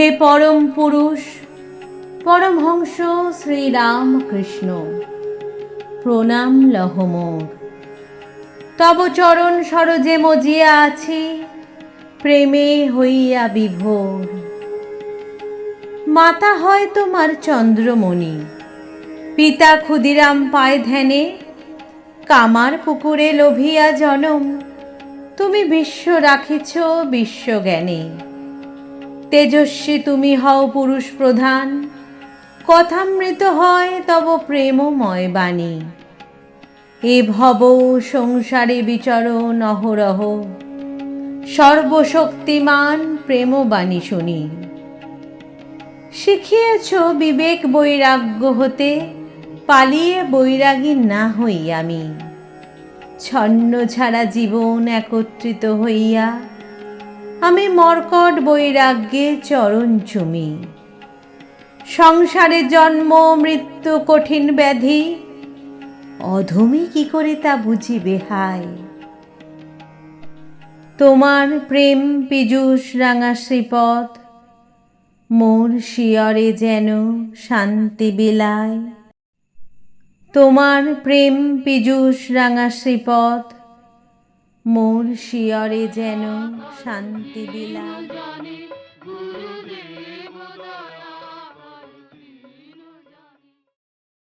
হে পরম পুরুষ পরমহংস শ্রীরামকৃষ্ণ, প্রণাম লহ মোর। তব চরণ সরোজে মজিয়া আছি, প্রেমে হইয়া বিভোর। মাতা হয় তোমার চন্দ্রমণি, পিতা ক্ষুদিরাম পায় ধ্যানে। কামার পুকুরে লোভিয়া জনম, তুমি বিশ্ব রাখিছ বিশ্বজ্ঞানে। তেজস্বী তুমি হও পুরুষ প্রধান, কথামৃত হয় তব প্রেমময় বাণী। এ ভব সংসারে বিচরণ অহরহ, সর্বশক্তিমান প্রেমবাণী শুনি। শিখিয়েছ বিবেক বৈরাগ্য হতে, পালিয়ে বৈরাগী না হই আমি। ছন্ন ছাড়া জীবন একত্রিত হইয়া, আমি মর্কট বৈরাগ্যে চরণ চুমি। সংসারে জন্ম মৃত্যু কঠিন ব্যাধি, অধমী কি করে তা বুঝিবে হায়। তোমার প্রেম পীযূষ রাঙা শ্রীপদ, মোর শিয়রে যেন শান্তি বিলায়। তোমার প্রেম পীযূষ রাঙা শ্রীপদ, মোর শিয়রে যেন শান্তি বিলায়।